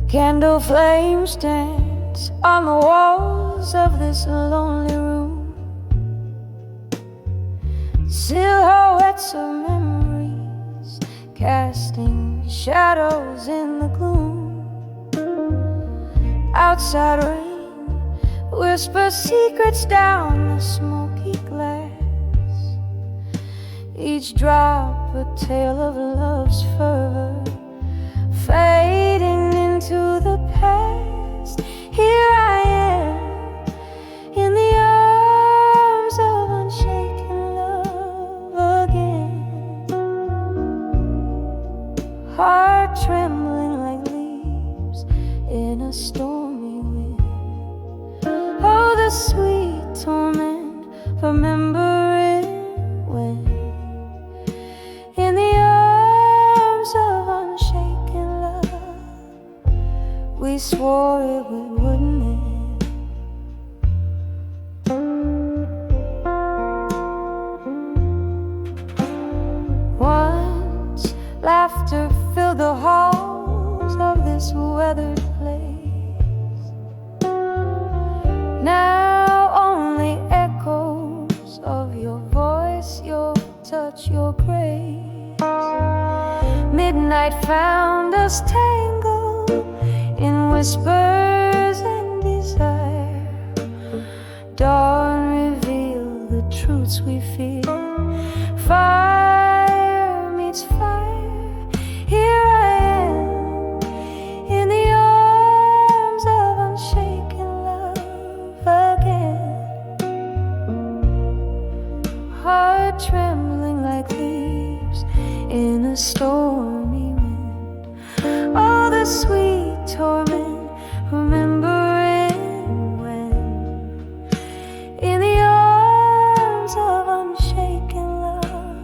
Candle flames dance on the walls of this lonely room. Silhouettes of memories casting shadows in the gloom. Outside rain whispers secrets down the smoky glass. Each drop a tale of love's fervor, fading into the past. Here I am in the arms of unshaken love again. Heart trembling like leaves in a stormy wind. Oh, the sweet torment, remembering when in the arms of unshaken love we swore it wouldn't end. Once laughter filled the halls of this weathered place. Now only echoes of your voice, your touch, your grace. Midnight found us tangled in whispers and desire. Dawn revealed the truths we fear. Fire meets fire. Here I am in the arms of unshaken love again. Heart trembling like leaves in a stormy wind. Oh, the sweet torment, remembering when in the arms of unshaken love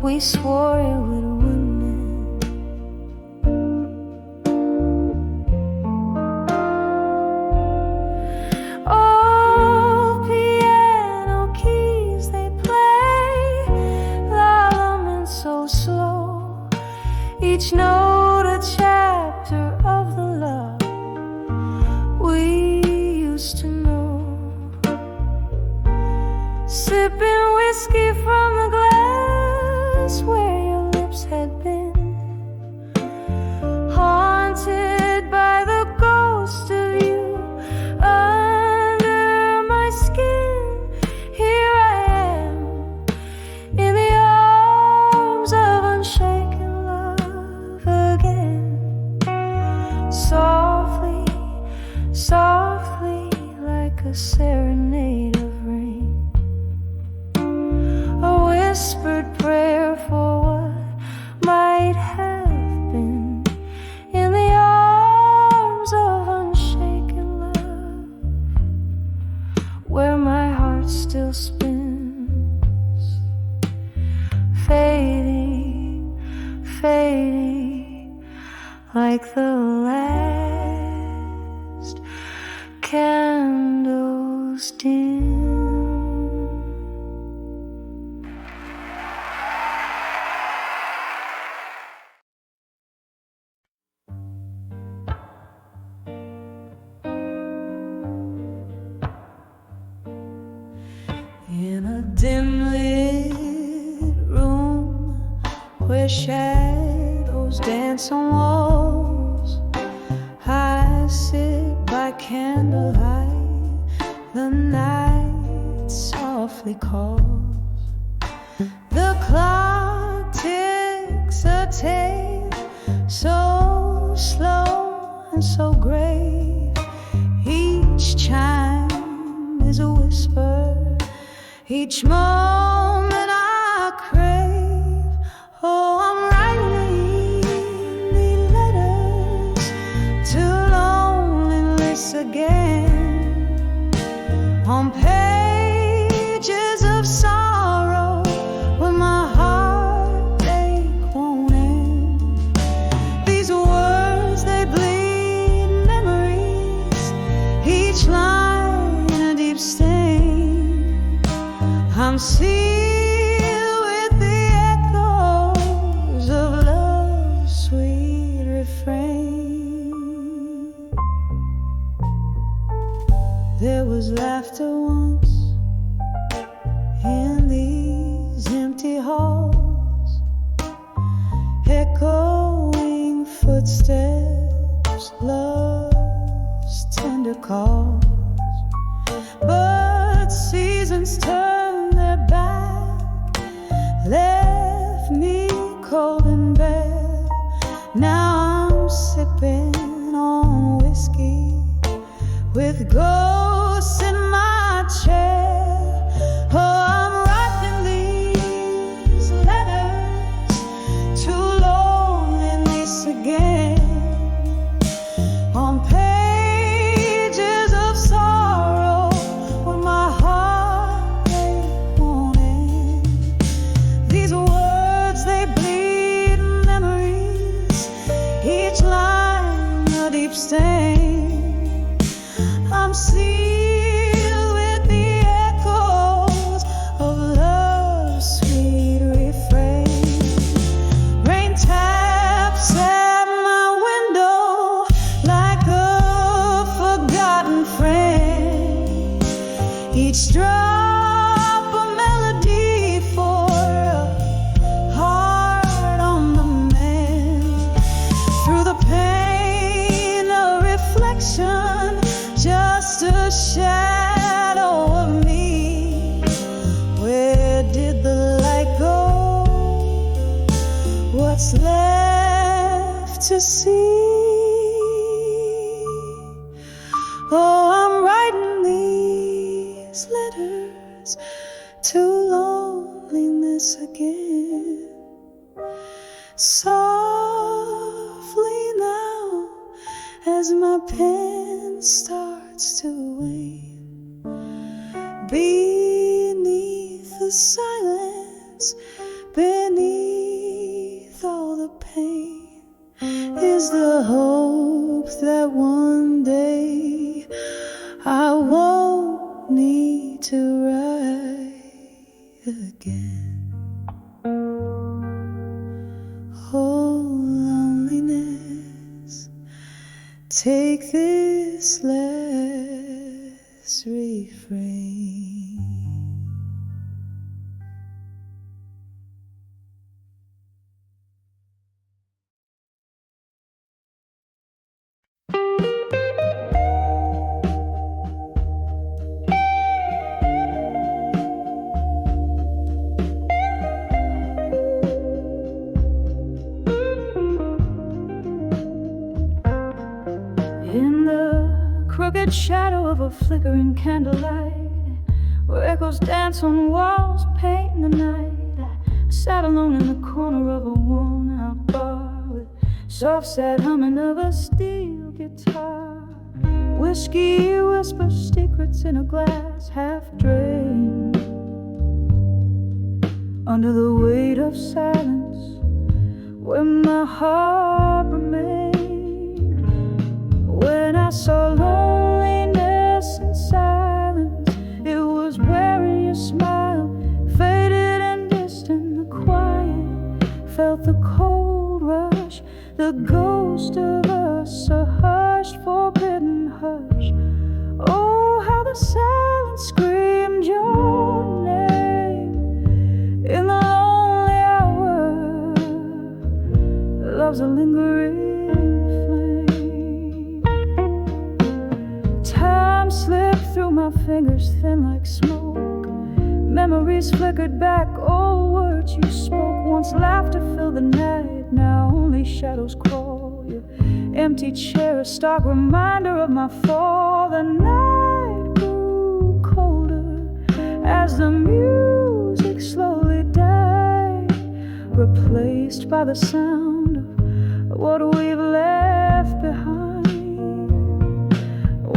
we swore it wouldn't end. Old piano keys they play, laments so slow, each note a chapter of the love we used to know. Sipping whiskey from the glass where your lips had been, haunted by the ghost of you under my skin. Here I am in the arms of unshaken love again. Softly, softly, like a serenade of rain, a whispered prayer for what might have been. In the arms of unshaken love, where my heart still spins, fading, fading, like the last candles dim. In a dim lit room where shadows dance on walls, I sit by candlelight. The night softly calls. The clock ticks a tale so slow and so grave. Each chime is a whisper, each moment I crave. Oh, I'm writing these letters to loneliness again, on pages of sorrow where my heartache won't end. These words, they bleed memories, each line a deep stain. I'm seeing cold in bed. Now I'm sipping on whiskey with ghosts in my chair. Oh, I'm writing these letters to loneliness again, on pages of sorrow with my heartbreak on it. These words, they bleed memories, each line a deep stain. I'm sealed with the echoes of love's sweet refrain. Rain taps at my window like a forgotten friend. Each drop a melody for a heart on the mend. Through the pain, a reflection, just a shadow of me. Where did the light go? What's left to see? Oh, I'm writing these letters to loneliness again, softly now as my pen starts to wane. Beneath the silence, beneath all the pain, is the hope that one day I won't need to write again. Oh, loneliness, take this last refrain. In the crooked shadow of a flickering candlelight, where echoes dance on walls, painting the night, I sat alone in the corner of a worn-out bar with soft, sad humming of a steel guitar. Whiskey whispers secrets in a glass half drained. Under the weight of silence, where my heart remained. When I saw loneliness and silence, it was wearing your smile, faded and distant. The quiet felt the cold rush, the ghost of us, a hushed, forbidden hush. Oh, how the silence screamed your name in the lonely hour. Love's a lingering slipped through my fingers, thin like smoke. Memories flickered back, old words you spoke. Once laughter filled the night, now only shadows crawl. Your empty chair, a stark reminder of my fall. The night grew colder as the music slowly died, replaced by the sound of what we've left behind.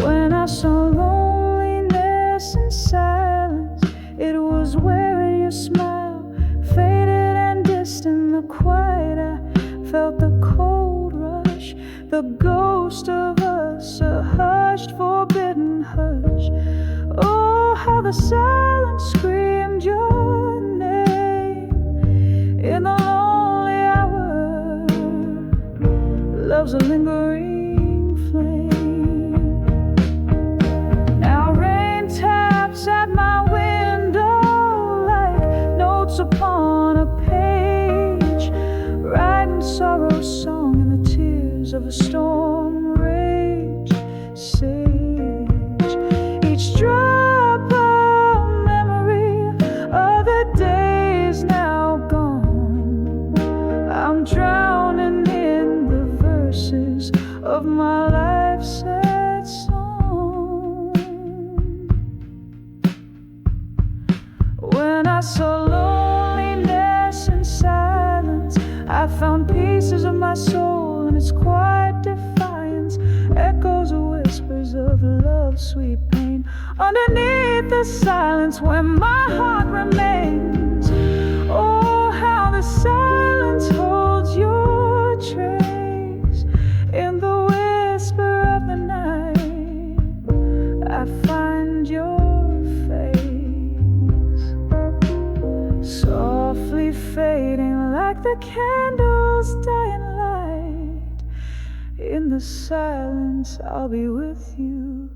When I saw loneliness and silence, it was wearing your smile, faded and distant. The quiet, I felt the cold rush, the ghost of us, a hushed, forbidden hush. Oh, how the silence screamed your name in the lonely hour. Love's a lingering flame. At my window like notes upon a page, writing sorrow's song in the tears of a storm rage. Sage, each drop of memory of the days now gone, of my life's sad song. When I saw loneliness and silence, I found pieces of my soul in its quiet defiance, echoes of whispers of love's sweet pain. Underneath the silence where my heart remains, oh, how the silence holds your trace. In the whisper of the night, I find your face, softly fading like the candle's dying light. In the silence, I'll be with you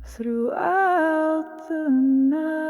throughout the night.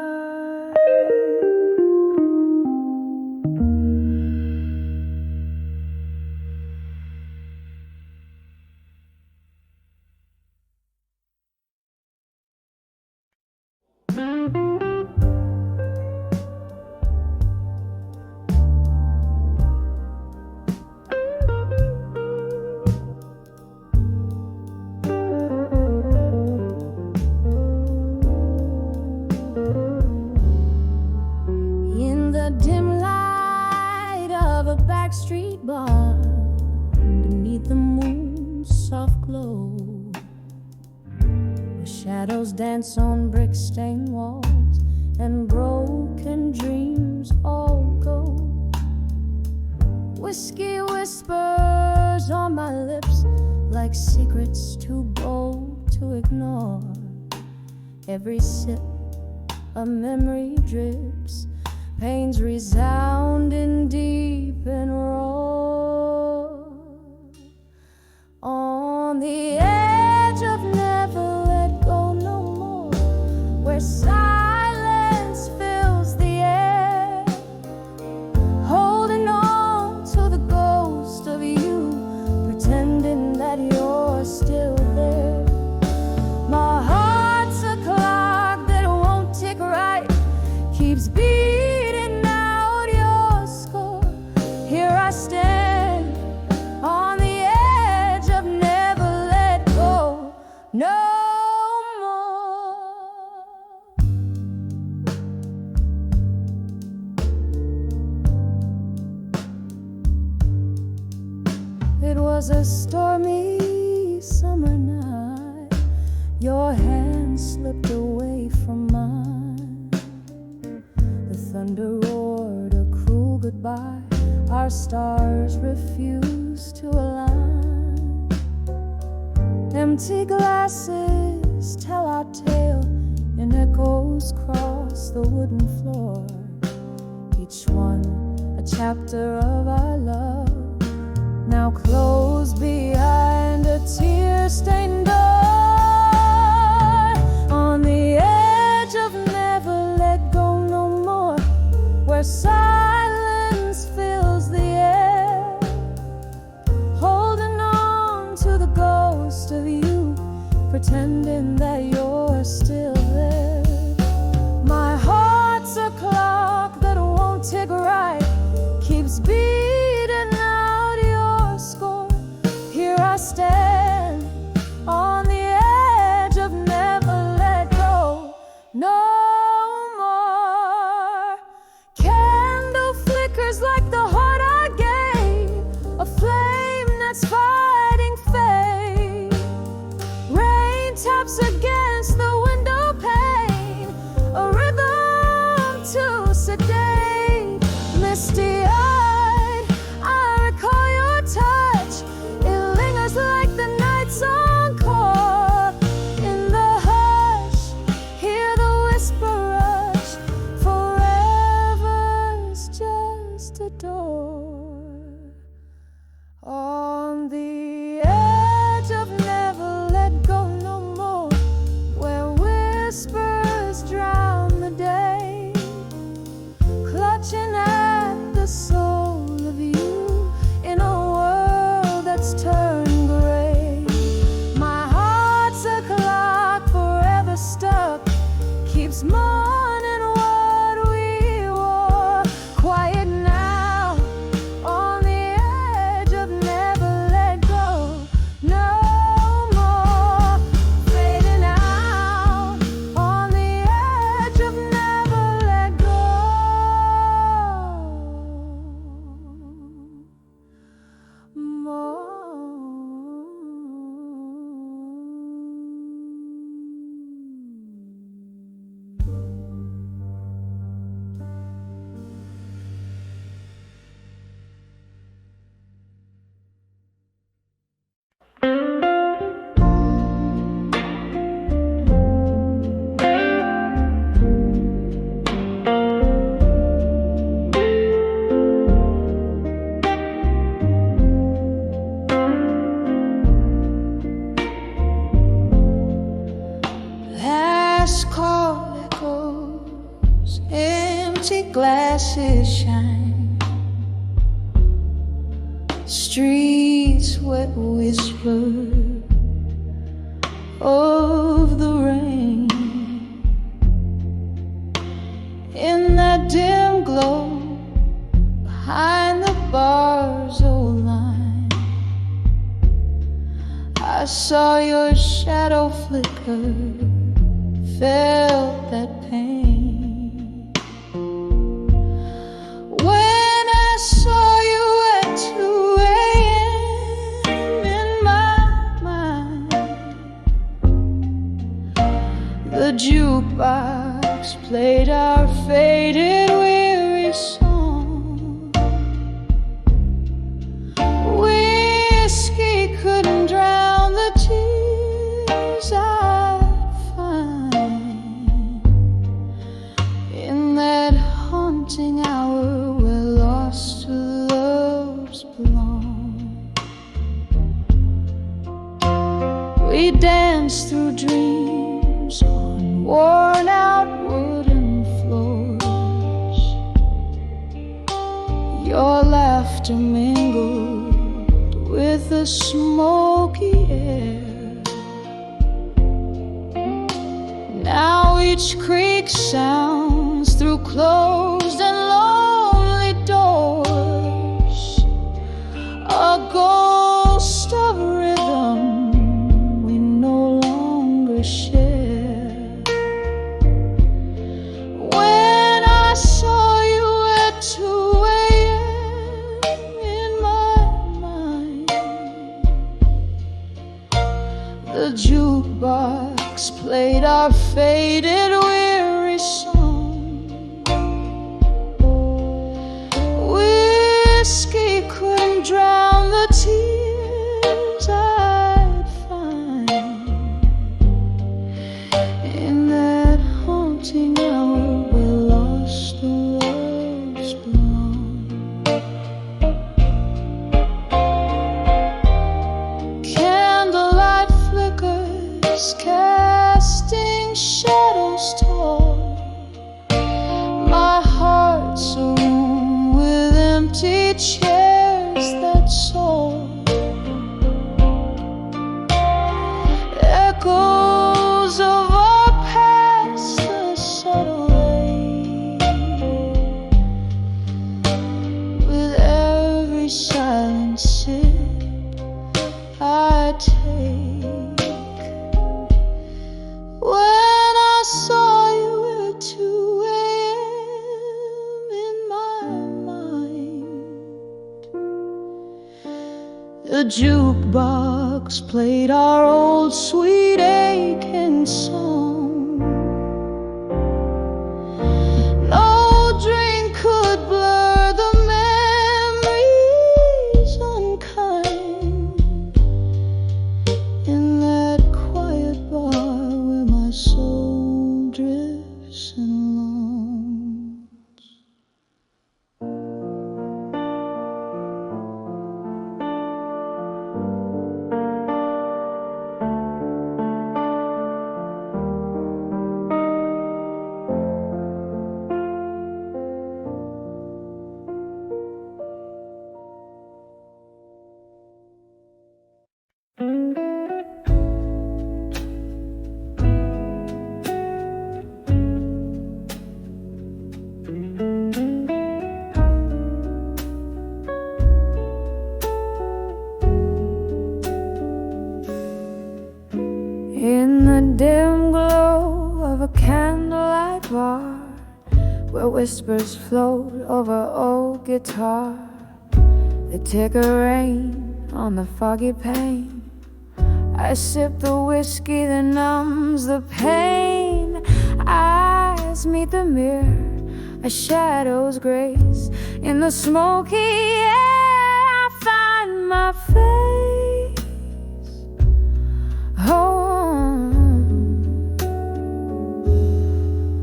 Street bar, beneath the moon's soft glow, where shadows dance on brick-stained walls and broken dreams all go. Whiskey whispers on my lips like secrets too bold to ignore. Every sip a memory drips, pains resounding deep and raw. On the edge of never let go no more, where silence fills the air, holding on to the ghost of you, pretending that you're still there. My heart's a clock that won't tick right, keeps beating on the edge of never let go no more. It was a stormy summer night, your hand slipped away from mine. The thunder roared a cruel goodbye, our stars refuse to align. Empty glasses tell our tale, and echoes cross the wooden floor. Each one a chapter of our love, now closed behind a tear-stained door. On the edge of never let go no more, where silence fills the air, holding on to the ghost of you, pretending that you're still there. My heart's a clock that won't tick right, keeps beating out your score. Here I stand on the edge of never let go no more. Candle glasses shine, streets wet whisper of the rain. In that dim glow behind the bar's old line, I saw your shadow flicker, felt that pain. When I saw you at 2 a.m. in my mind, the jukebox played our faded, weary song. Whiskey couldn't drown the tears I'd find in that haunting hour where lost loves belong. We danced through dreams on worn-out wooden floors. Your laughter mingled with the smoky air. Now each creak sounds through closed and lonely doors, a ghost of rhythm we no longer share. When I saw you at 2 a.m. in my mind, the jukebox played our faded, weary song. Whiskey couldn't drown the tears I'd find in that haunting hour where lost loves belong. Candlelight flickers, casting shadows tall. My heart's a room with empty chairs that soar. Echoes of our past, the subtle way. With every silent sip I take. When I saw you at 2 a.m. in my mind, the jukebox played our old sweet aching song. No drink could blur the memories unkind in that quiet bar where my soul drifts and longs. In the dim glow of a candlelight bar, where whispers float over old guitar, they take a rain on the foggy pane. I sip the whiskey that numbs the pain. Eyes meet the mirror, a shadow's grace. In the smoky air I find my face. Oh,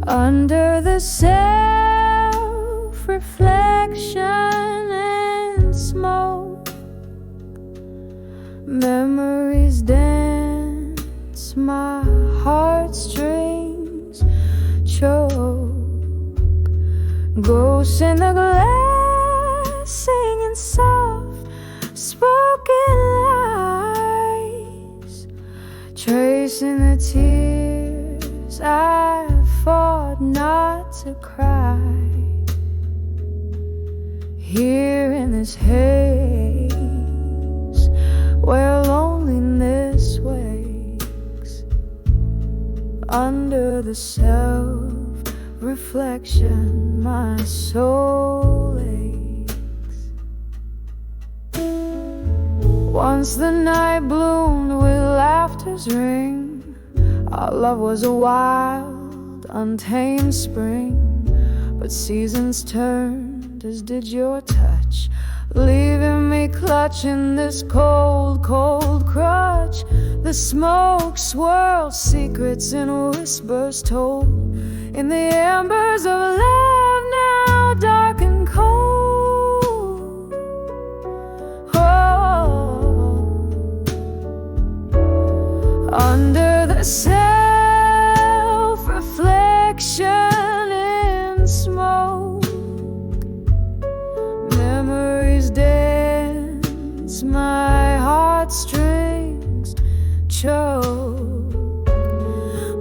under the self-reflection and smoke, memories dance, my heartstrings choke. Ghosts in the glass singing soft spoken lies, tracing the tears I fought not to cry. Here in this haze where loneliness wakes, under the self-reflection my soul aches. Once the night bloomed with laughter's ring, our love was a wild, untamed spring. But seasons turned, as did your touch, leaving me clutching this cold, cold crutch. The smoke swirled, secrets and whispers told, in the embers of love now dark and cold. Oh, under the self-reflection in smoke, memories dance, my heartstrings choke.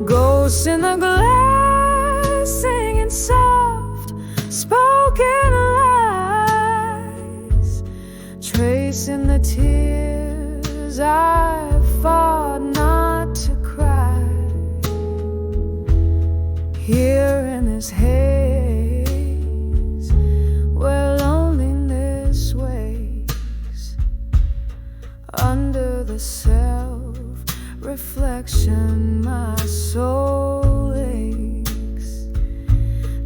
Ghosts in the glass singing soft spoken lies, tracing the tears I fought not to cry. Here in this haze where loneliness wakes, under the self-reflection my soul aches.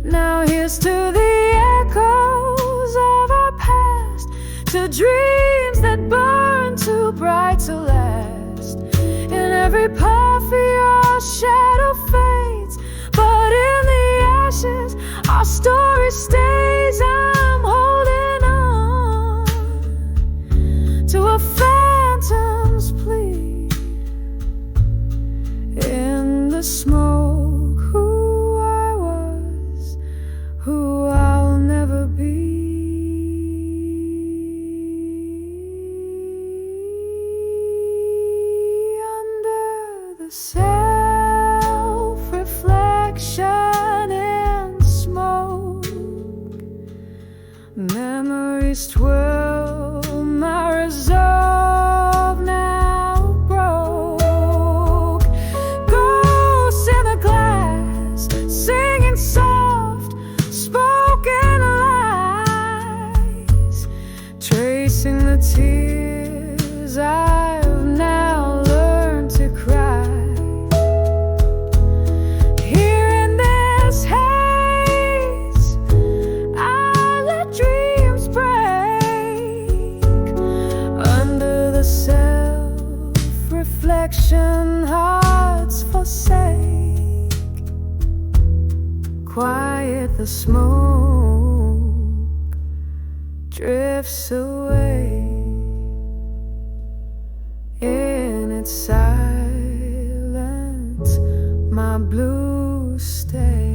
Now here's to the echoes of our past, to dreams that burn too bright to last. In every puff your shadow fades, but in the ashes our story stays. I'm holding on to a phantom's plea. In the smoke, who I was, who I'll never be. Under the self-reflection in smoke, memories twirl, my resolve now broke. Ghosts in the glass singing soft spoken lies, tracing the tears I've now learned to cry. Here in this haze I let dreams break, under the self-reflection hearts forsake. Quiet, the smoke drifts away. In its silence my blues stay.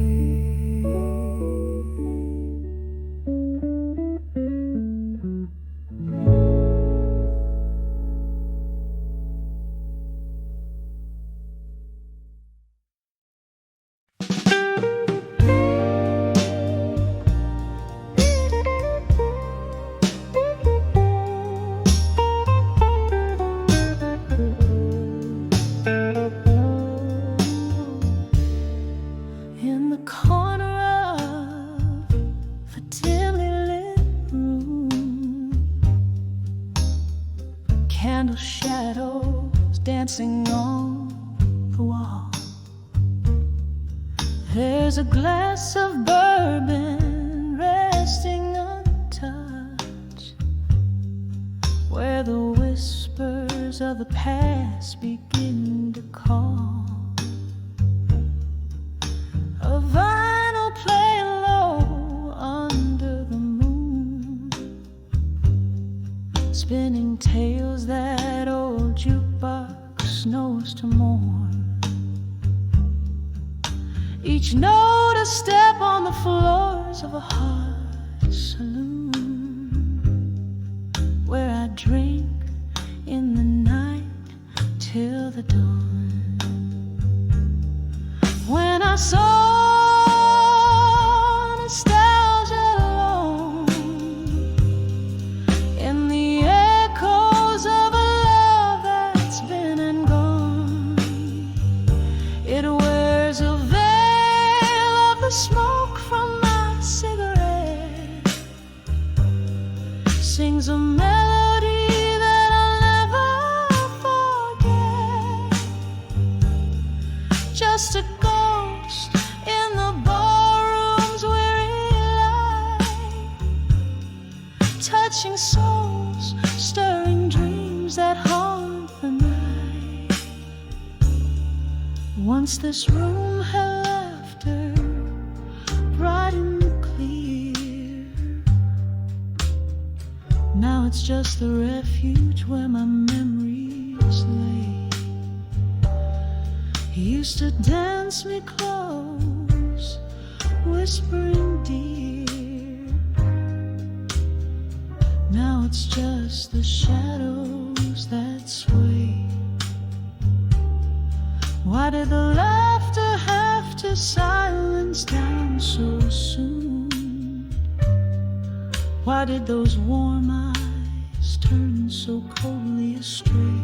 In the corner of a dimly lit room, candle shadows dancing on the wall. There's a glass of bourbon resting untouched, where the whispers of the past begin to call. A vinyl playing low under the moon, spinning tales that old jukebox knows to mourn. each note a step on the floors of a heart saloon, where I drink in the night till the dawn. When I saw nostalgia alone in the echoes of a love that's been and gone, it wears a veil of the smoke from my cigarette, sings a melody that I'll never forget, just a ghost in the ballroom's weary light, touching souls, stirring dreams that haunt the night. Once this room had laughter, bright and clear. Now it's just the refuge where my memories lay. He used to dance me close, whispering dear. Now it's just the shadows that sway. Why did the laughter have to silence down so soon? Why did those warm eyes turn so coldly astray?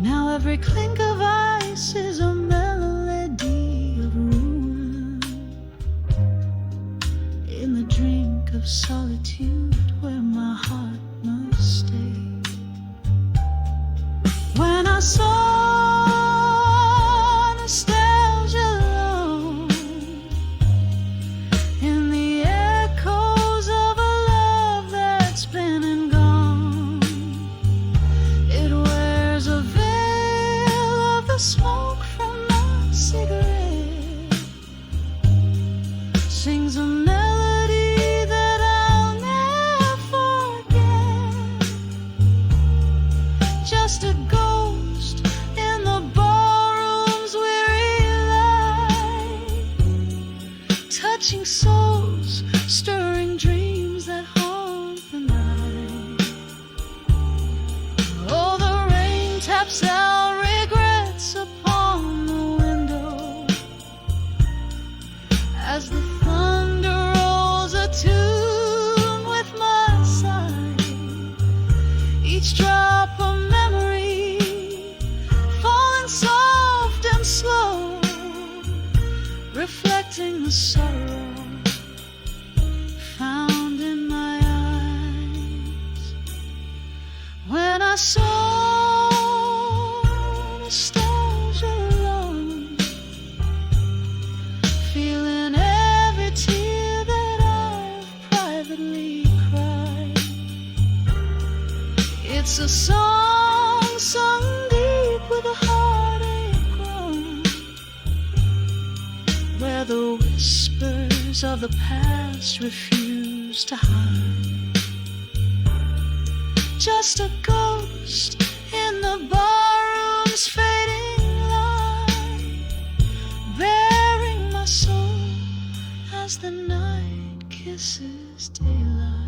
Now every clink of ice is a melody of ruin, in the drink of solitude where my heart must stay. When I saw nostalgia alone in the echoes of a love that's been and gone, it wears a veil of the smoke from my cigarette, sings a melody that I'll never forget, just a ghost in the ballroom's weary light, touching souls, stirring dreams that haunt the night. Oh, the rain taps out regrets upon the window as the thunder rolls a tune with my sigh. Each drop a memory, falling soft and slow, reflecting the sorrow found in my eyes. When I saw nostalgia alone, feeling every tear that I've privately cried. It's a song sung deep with a heartache groan, where the whispers of the past refuse to hide. Just a ghost in the barroom's fading light, bearing my soul as the night kisses daylight.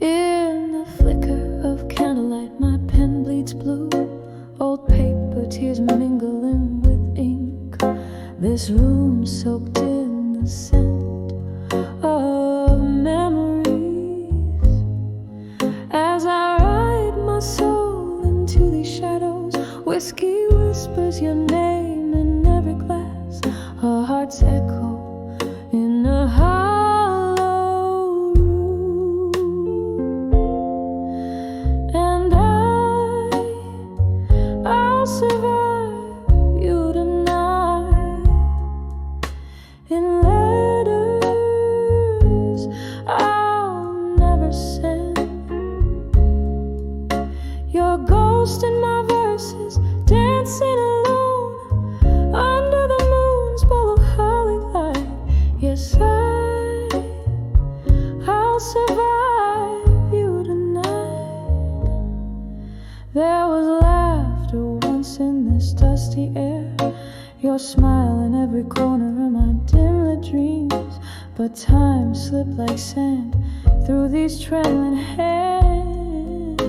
In the flicker of candlelight, my pen bleeds blue. Old paper tears mingling with ink. This room soaked in the scent of memories. As I ride my soul into these shadows, whiskey whispers your name in every glass. Our hearts echo in a hollow room. dusty air. Your smile in every corner of my dim-lit dreams. But time slipped like sand through these trembling hands,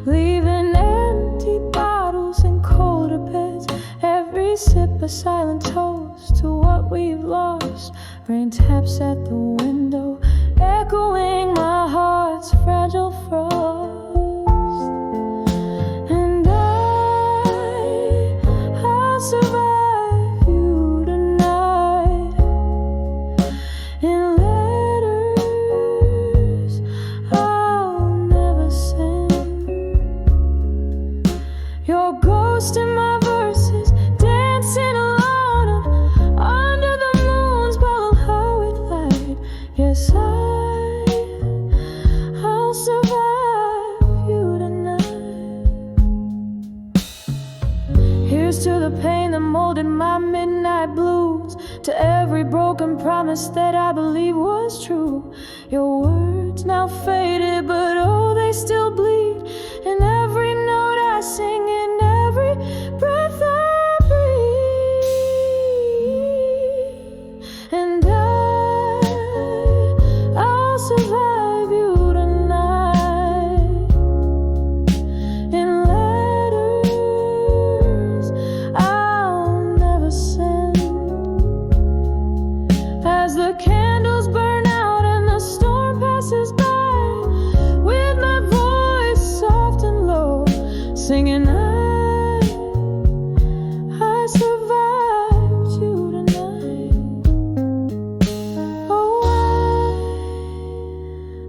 leaving empty bottles and colder beds. Every sip a silent toast to what we've lost. Rain taps at the window, echoing my heart's fragile frost. And I'll survive you tonight in letters I'll never send. Your ghost in my verses, dancing alone under the moon's bottle highway light. Yes, I'll survive you tonight. Here's to the pain that molded my midnight blues, to every broken promise that I believe was true. Your words now faded, but oh, they still bleed in every note I sing, in every breath I breathe. And I'll survive you tonight in letters I'll never send. As the candles burn out and the storm passes by, with my voice soft and low, singing I survived you tonight. Oh,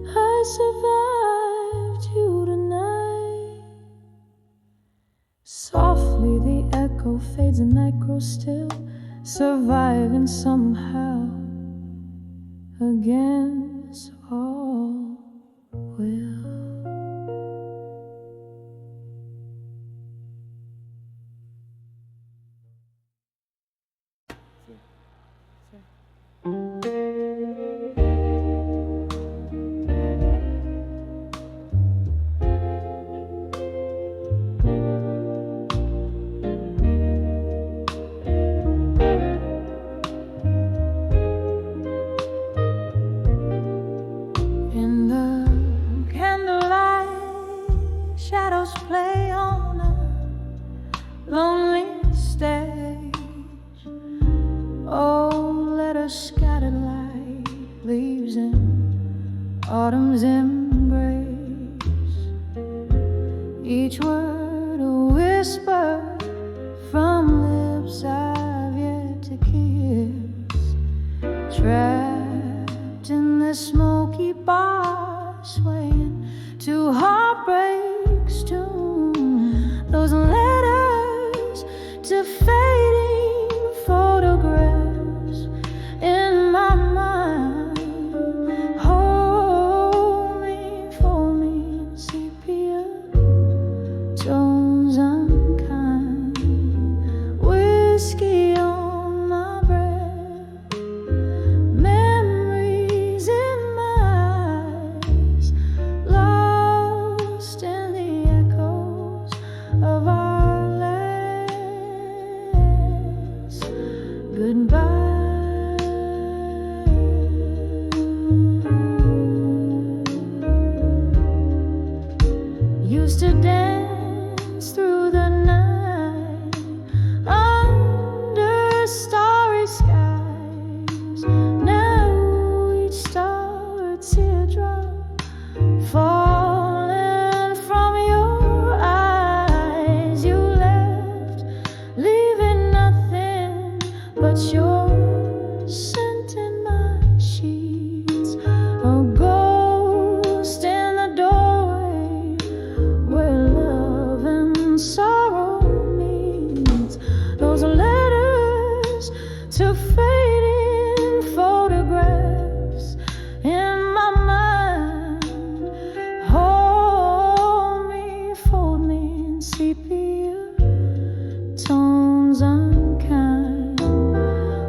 I survived you tonight. Softly the echo fades and night grows still, surviving somehow against all will. In the candlelight, shadows play on a lonely stage. Oh, let us scattered like leaves in autumn's embrace. Each word a whisper from lips I've yet to kiss. Trapped in this smoky bar, swaying to heartbreak's tune. Those letters to fading photographs in my mind. Hold me, fold me in sepia tones unkind. Whiskey on my breath, memories in my eyes, lost in the echoes of our last goodbye. Used to dance through the night under starry skies. Now each star a teardrop falling from your eyes. You left, leaving nothing but your scent in my sheets. A ghost in the doorway where love and sorrow meets. Those letters to fading photographs in my mind. Hold me, fold me in sepia tones unkind.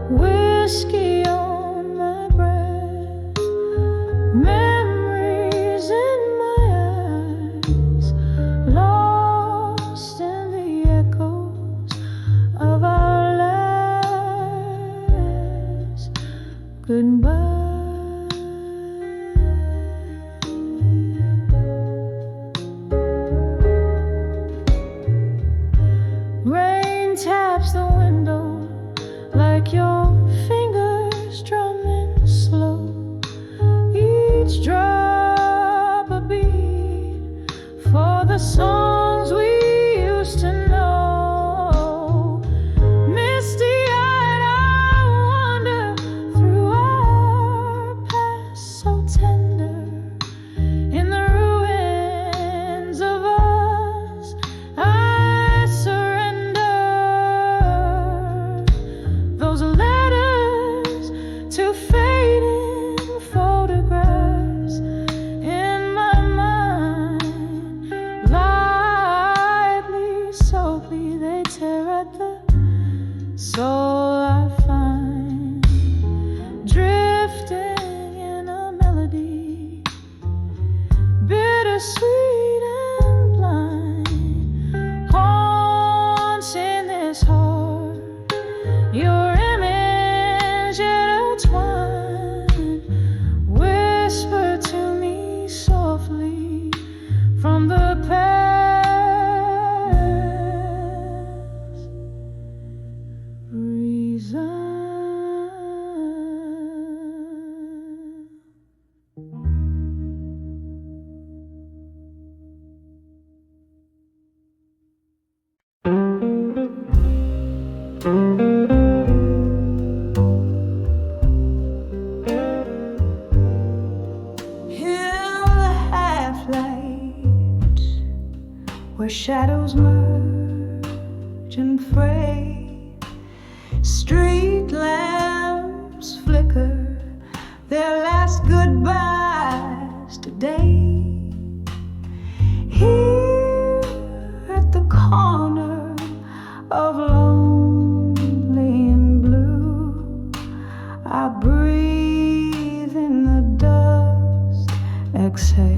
Whiskey on my breath, memories in my eyes, lost in the Rain taps the window like your fingers drumming slow. Each drop a beat for the songs we used to know. Misty-eyed, I wander through our past so tender. In the ruins of us, I surrender those letters to fading photographs in my mind. Lightly, softly, they tear at the soul I find, drifting in a melody, bittersweet and blind, haunts in this heart. Your image intertwined, whisper to me softly from the past. Reason. In the half-light, where shadows merge and fray, street lamps flicker their last goodbyes today. Here at the corner of lonely and blue, I breathe in the dust, exhale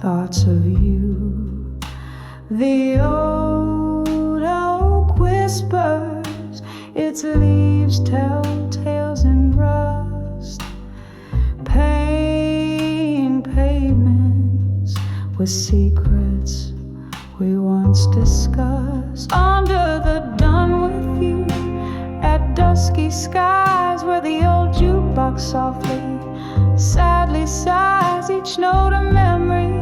thoughts of you. The old oak whispers, its leaves tell tales in rust. Paint pavements with secrets we once discussed. Under the dawn with you, at dusky skies, where the old jukebox softly, sadly sighs. Each note a memory,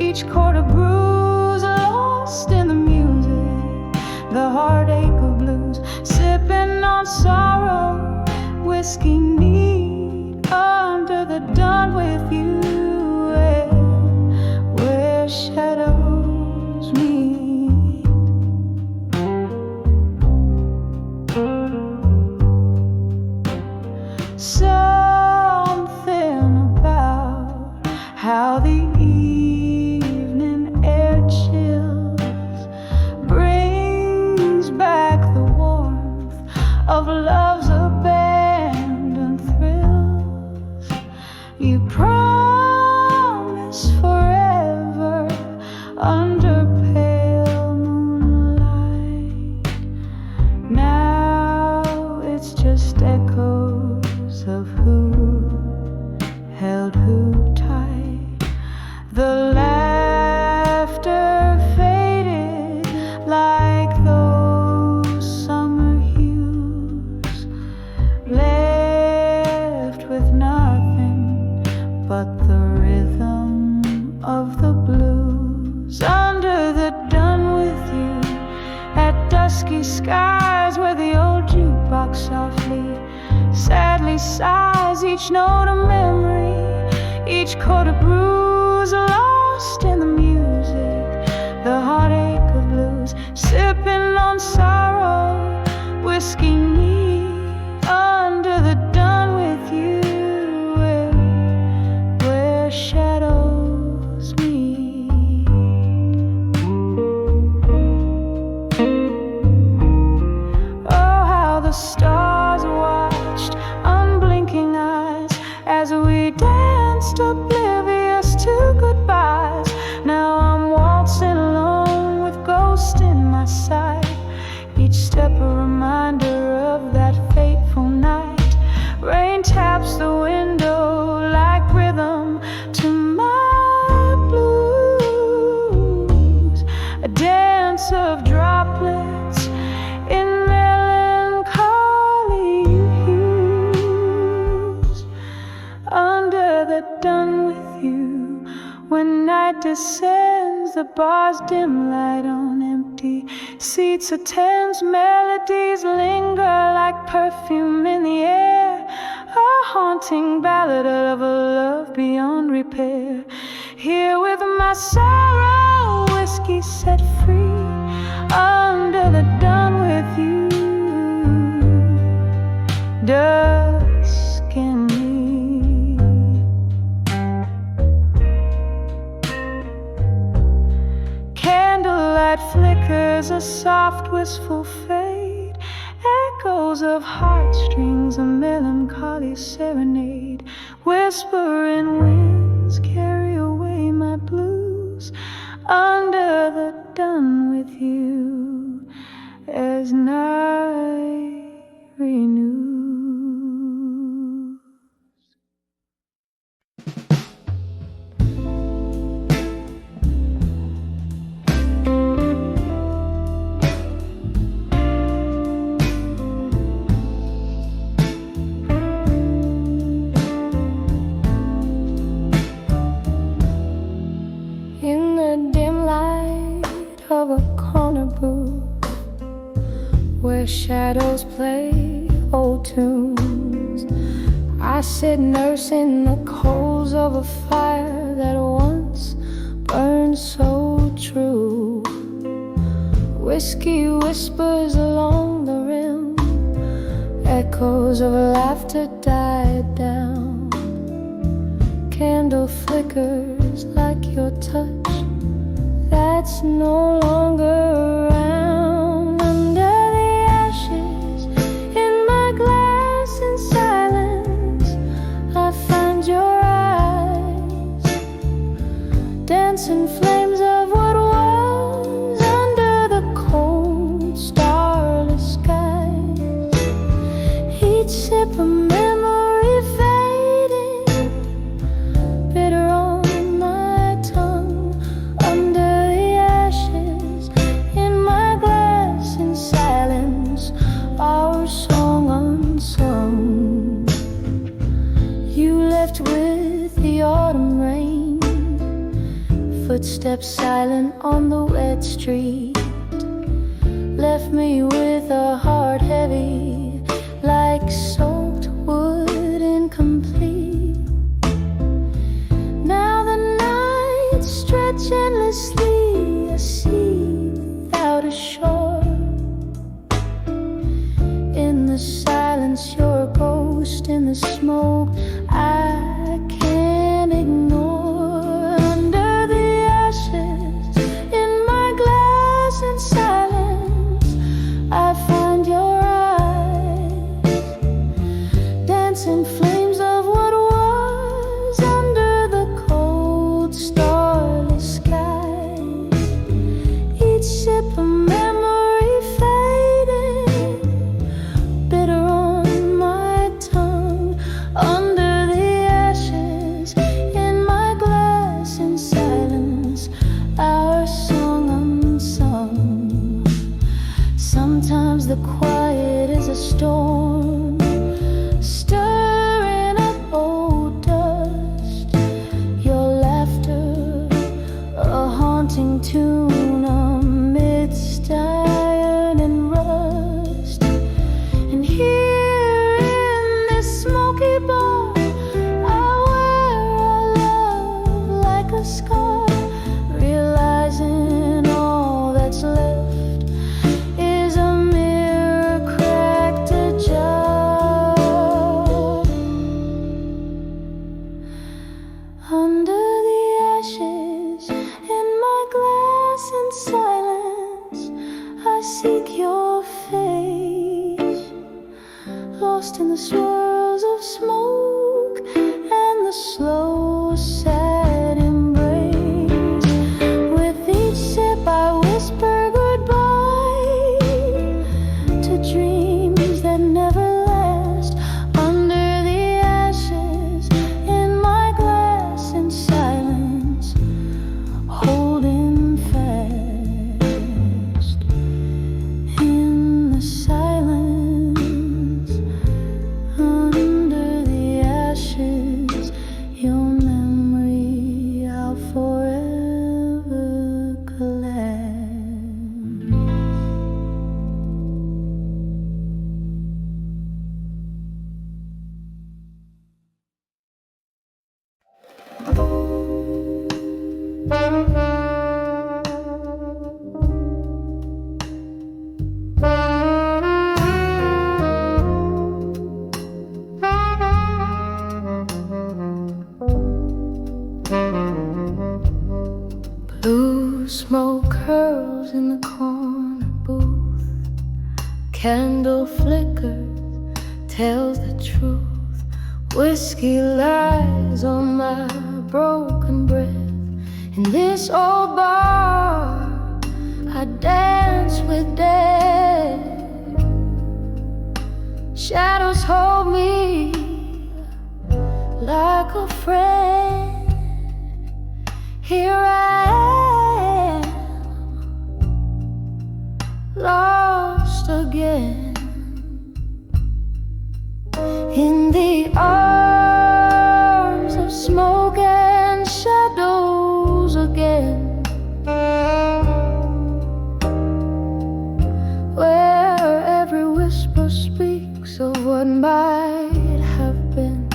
each chord a bruise, lost in the music, the heartache of blues. Sipping on sorrow, whiskey neat, under the dawn with you, where shadows meet. Something about how the evening air chills brings back the warmth of love's abandoned thrills. You promise forever under pale moonlight. Now it's just echoes of who held who tight. The laughter faded like those summer hues, left with nothing but the rhythm of the blues. Under the dawn with you, at dusky skies, where the old jukebox softly, sadly sighs. Each note a memory, each chord a bruise, lost in the music, the heartache of blues. Sipping on sorrow, whiskey neat, under the dawn with you, where shadows meet. Oh, how the stars watched, unblinking eyes, as we danced oblivious to goodbyes. Now I'm waltzing alone with ghosts in my sight, each step a reminder of that fateful night. Rain taps the window like rhythm to my blues, a dance of drops descends, the bar's dim light on empty seats attends. Melodies linger like perfume in the air, a haunting ballad of a love beyond repair. Here with my sorrow, whiskey set free, under the dawn with you, dusk and me. Candlelight flickers, a soft wistful fade, echoes of heartstrings, a melancholy serenade. Whispering winds carry away my blues, under the dawn with you, as night renews. In the dim light of a corner booth, where shadows play old tunes, I sit nursing the coals of a fire that once burned so true. Whiskey whispers along the rim, echoes of laughter died down. Candle flickers like your touch that's no longer around. Under the ashes in my glass in silence, I find your eyes, dancing flames of what was, under the cold starless skies. Each sip a memory fading, bitter on my tongue. Under the ashes in my glass in silence, our song unsung. You left with the autumn rain, footsteps silent on the wet street, left me with a heart heavy like soaked wood, incomplete. Now the nights stretch endlessly, a sea without a shore. In the silence, you're a ghost. In the smoke, I can't ignore. Under the ashes in my glass in silence, I find your eyes, dancing flames of what was, under the cold starless skies. Each sip a memory fading, bitter on my tongue. Under the ashes in my glass in silence, our song unsung. Sometimes the quiet is a storm, stirring up old dust. Your laughter, a haunting tune amidst iron and rust. And here in this smoky bar, I wear our love like a scar, realizing all that's left is a mirror cracked ajar. Under the ashes in my glass in silence, I seek your face, lost in the swirls of smoke and the slow sad embrace. With each sip I whisper goodbye to dreams that never last. Under the ashes in my glass in silence, holding fast. In the silence, candle flickers, tells the truth. Whiskey lies on my broken breath. In this old bar, I dance with death. Shadows hold me like a friend. Here I am, lost again in the arms of smoke and shadows again, where every whisper speaks of what might have been.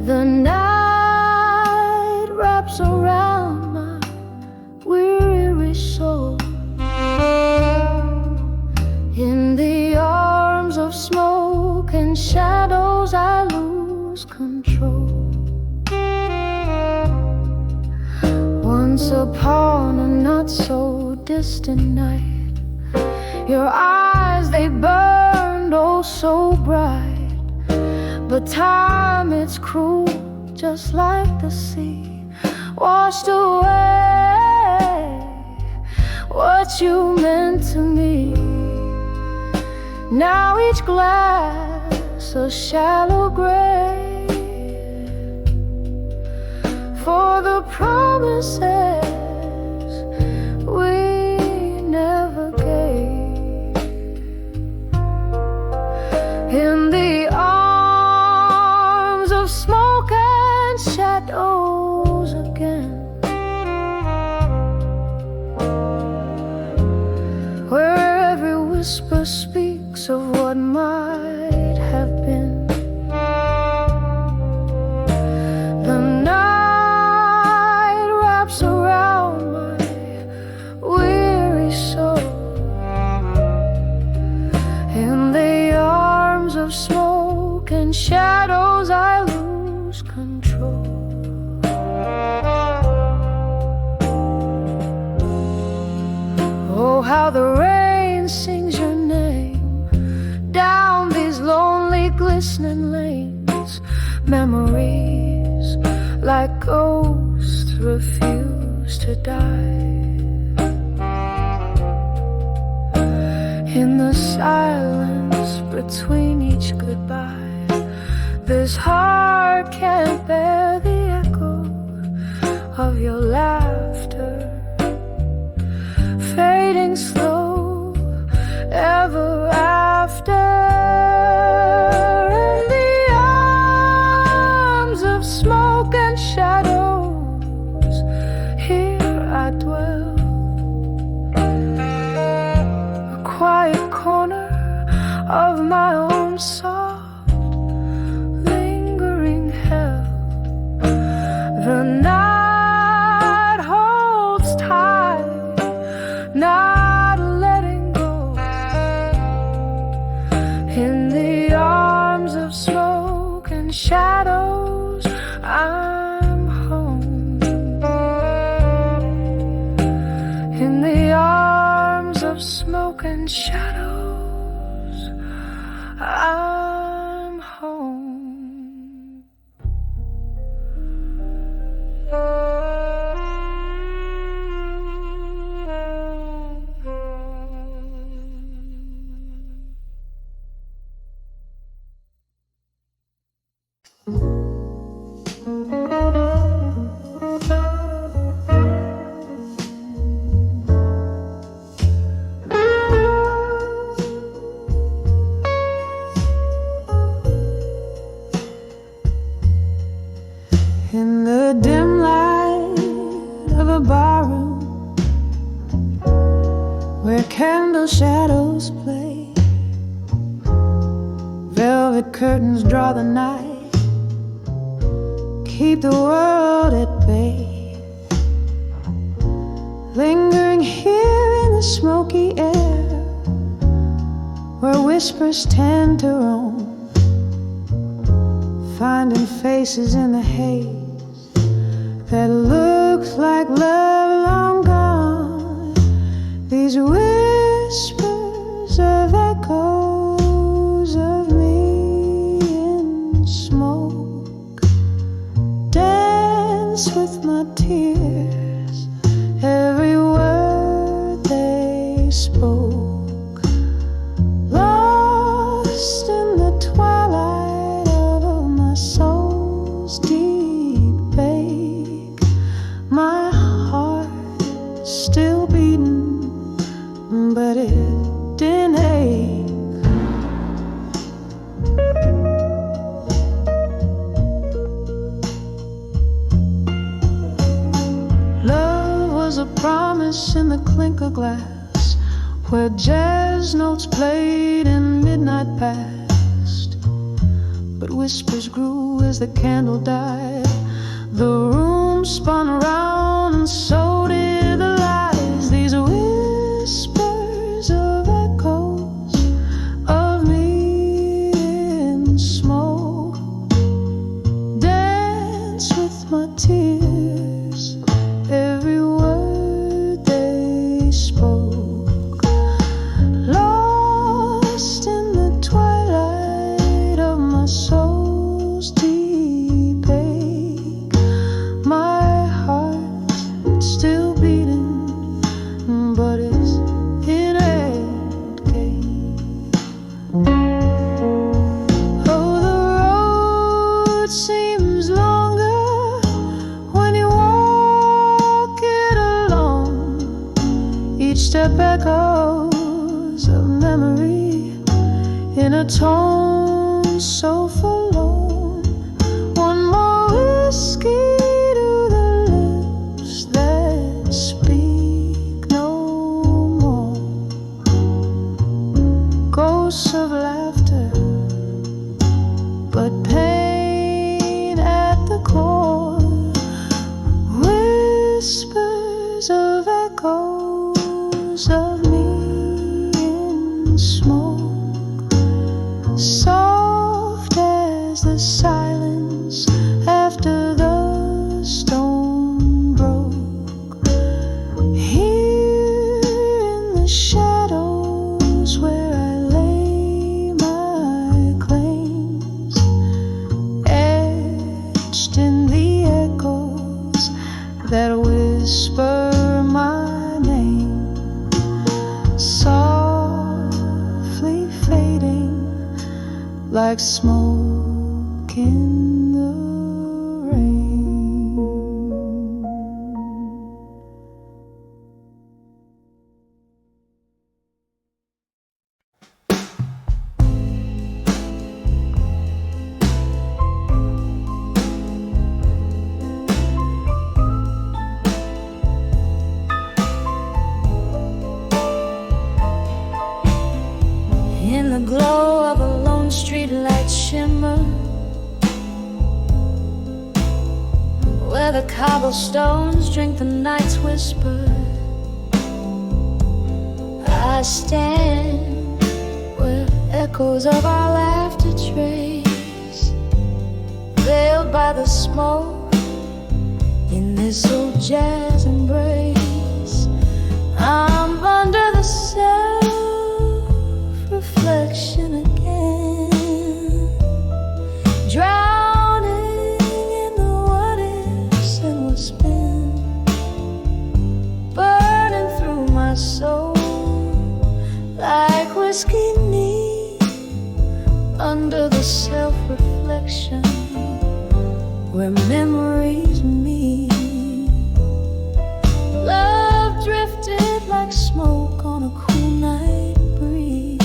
The night wraps around my weary soul. In the arms of smoke and shadows I lose control. Once upon a not so distant night, your eyes, they burned oh so bright. But time, it's cruel, just like the sea, washed away what you meant to me. Now each glass a shallow grave for the promises we never gave. In the arms of smoke and shadows again, where every whisper speaks of what might have been. The night wraps around my weary soul. In the arms of smoke and shadows I lose control. Oh, how the rain sings your name down these lonely glistening lanes. Memories like ghosts refuse to die. In the silence between each goodbye, this heart can't bear the echo of your laughter, fading slow ever after. In the arms of smoke and shadows, here I dwell, a quiet corner of my own soft, lingering hell. The night holds tight, not letting go. In the arms of smoke and shadows, I'm home. In the arms of smoke and shadows, I'm home. In the dim light of a barroom where candle shadows play, velvet curtains draw the night, keep the world at bay. Lingering here in the smoky air, where whispers tend to roam, finding faces in the haze that looks like love long gone. These they spoke, lost in the twilight of my soul's deep ache. My heart still beating, but it didn't ache. Love was a promise in the clinker glass, where jazz notes played and midnight passed. But whispers grew as the candle died. The room spun around and so did the lies. These whispers of echoes of me in smoke dance with my tears, every word they spoke, lost in the twilight of my soul's deep ache. My heart still beating, but it's in a game. Oh, the road seems longer when you walk it alone. Each step echoes of memory in a tone so forlorn. One more whiskey to the lips that speak no more. Ghosts of laughter, but pain at the core. Whispers of echoes of me in smoke, soft as the silence after the stone broke. Here in the shadows where I lay my claims, etched in the echoes that whisper my name, softly fading like smoke in the rain. In the glow of a lone street light shimmer, where the cobblestones drink the night's whisper, I stand where echoes of our laughter trace, veiled by the smoke in this old jazz embrace. I'm under the self-reflection again, drowning in the what-ifs and what's been, burning through my soul like whiskey neat, under the self-reflection where memories meet. Love drifted like smoke on a cool night breeze.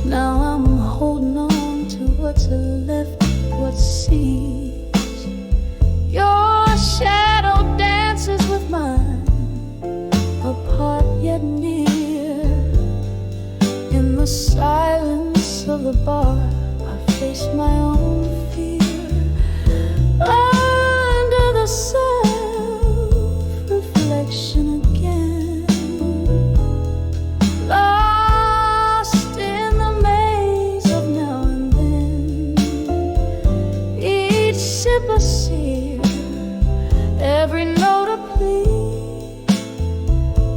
Now I'm holding on to what's left, what sees. Your shadow dances with mine, apart yet near. In the silence of the bar, I face my own fear. Under the self-reflection again, lost in the maze of now and then. Each sip a sear, every note a plea.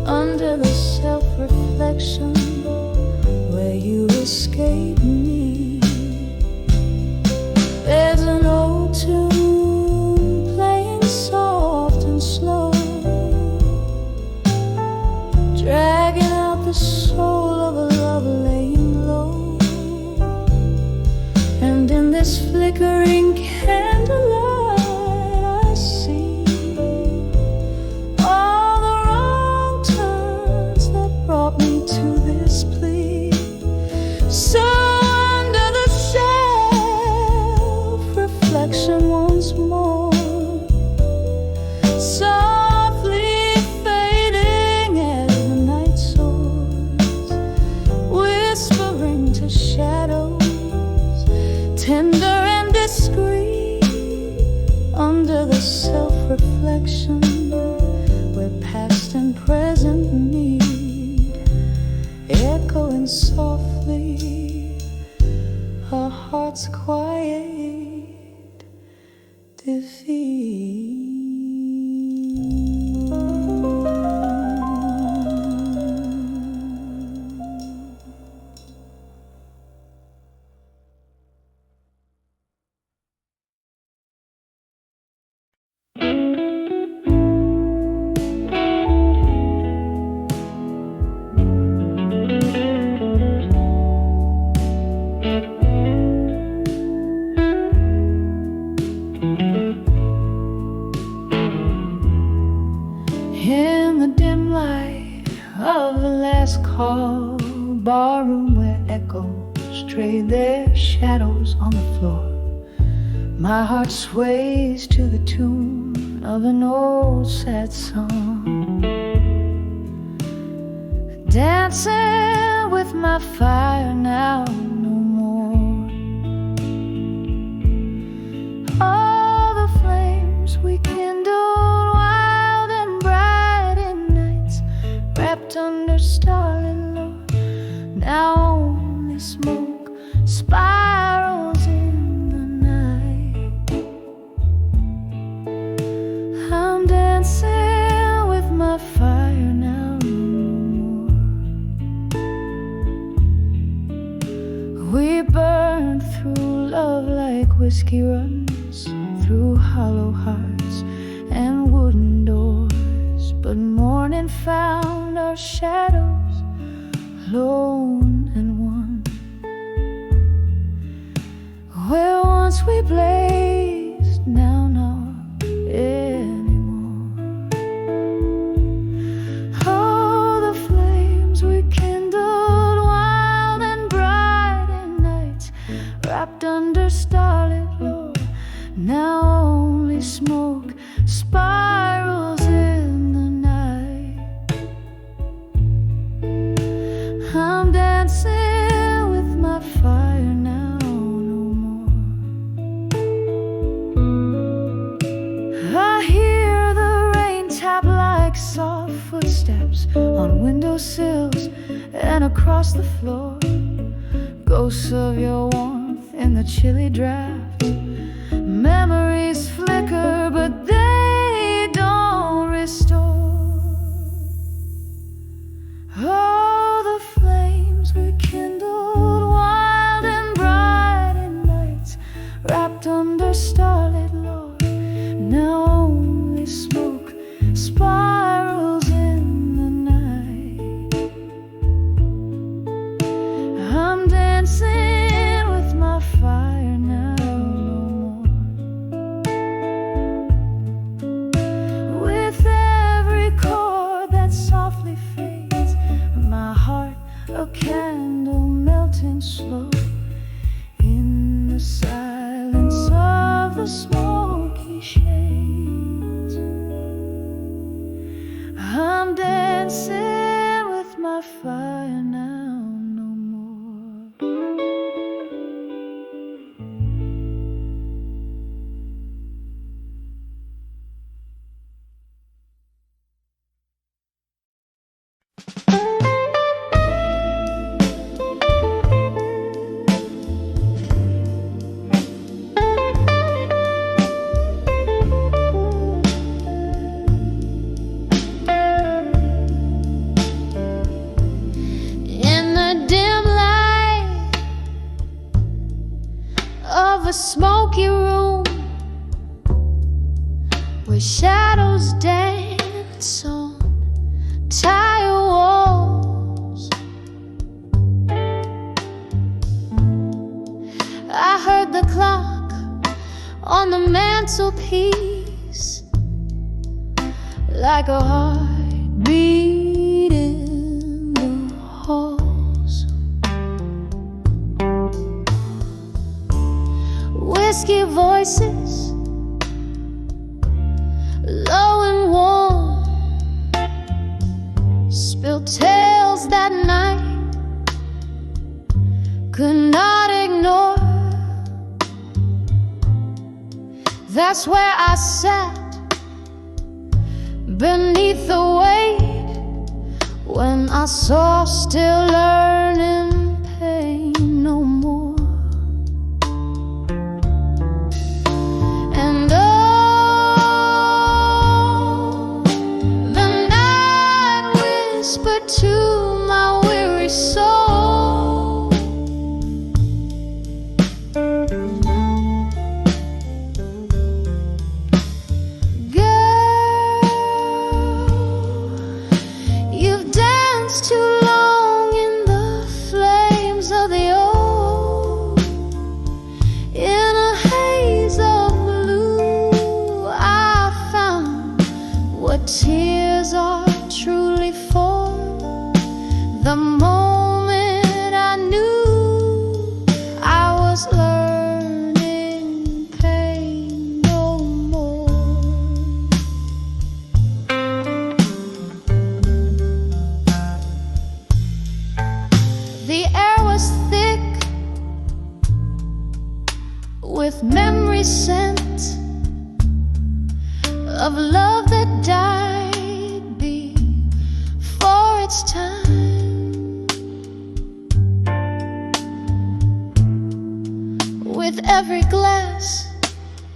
Under the self-reflection where you escape me. the soul of a love laying low. And in this flickering candlelight I see all the wrong turns that brought me to this plea. So under the self-reflection once more, softly fading as the night soars, whispering to shadows, tender and discreet, under the self-reflection where past and present meet, echoing softly our heart's quiet defeat. In the dim light of the last call, barroom where echoes trade their shadows on the floor, my heart sways to the tune of an old sad song, dancing with my fire now no more. All the flames we kindled wild and bright in nights, wrapped under starlit Lord, now only smoke spirals in the night. I'm dancing with my fire now no more. We burned through love like whiskey runs through hollow hearts and wooden doors, but morning found our shadows alone and one. Where once we blazed, now not anymore. Oh, the flames we kindled wild and bright in nights, wrapped under starlit glow, now only smoke spirals in the night. I'm dancing with my fire now no more. I hear the rain tap like soft footsteps on windowsills and across the floor, ghosts of your warmth in the chilly draft. Memories flicker, but they don't restore. Oh, the flames we kindled wild and bright in nights, wrapped under starlit Lord, now only smoke spirals in the night. I'm dancing with my fire now no more. With every chord that softly fades, my heart a candle melting slow in the silence of the smoky shades. I'm dancing with my fire now no more. In the dim light of a smoky room where shadows dance on tired walls, gentle peace, like a heartbeat in the halls. Whiskey voices, low and warm, spilled tales that night could not ignore. That's where I sat beneath the weight when I saw still learning pain no more. And oh, the night whispered to my weary soul, too long in the flames of the old. In a haze of blue, I found what tears are truly for. The moment I knew I was learning pain no more. The air was thick with memory scent of love that died before its time. With every glass,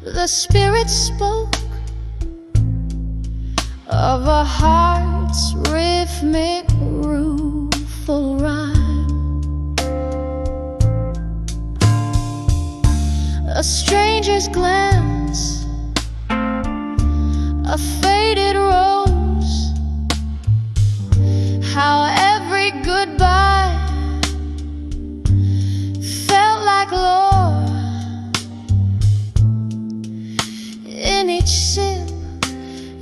the spirit spoke of a heart's rhythmic, rueful rhyme. A stranger's glance, a faded rose, how every goodbye felt like lore. In each sip,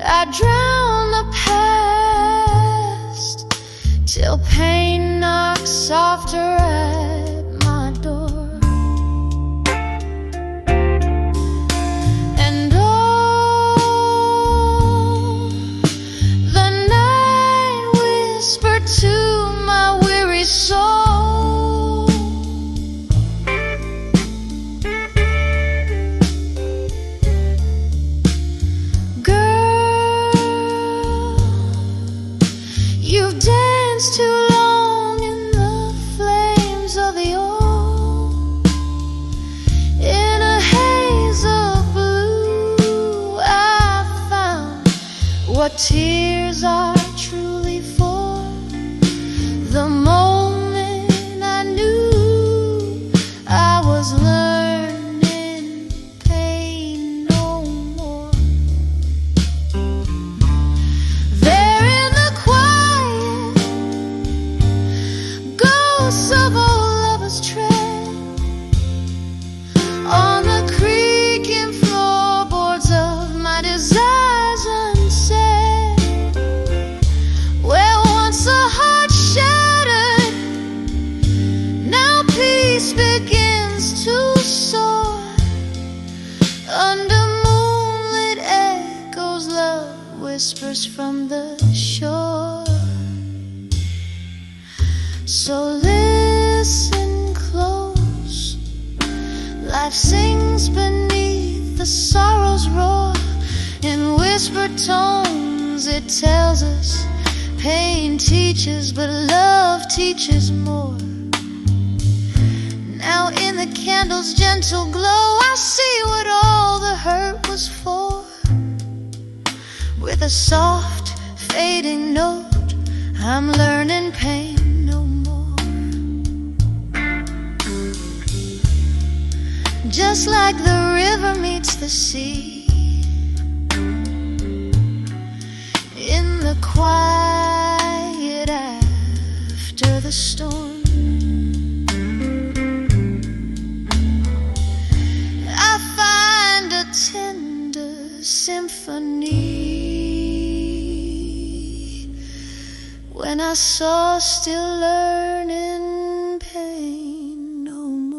I drown the past till pain knocks softer at my door. To my weary soul, girl, you've danced too long in the flames of the old. In a haze of blue, I found what tears are truly for. The moment I knew I was learning pain no more. There in the quiet, ghosts of old lovers tread on the creaking floorboards of my desires unsaid. Where once a heart shattered, now peace begins to soar. Under moonlit echoes, love whispers from the shore. So listen close, life sings beneath the sorrow's roar. In whispered tones it tells us pain teaches, but love teaches more. Now in the candle's gentle glow, I see what all the hurt was for. With a soft fading note, I'm learning pain no more. Just like the river meets the sea, in the quiet after the storm, I find a tender when I saw still learning pain no more.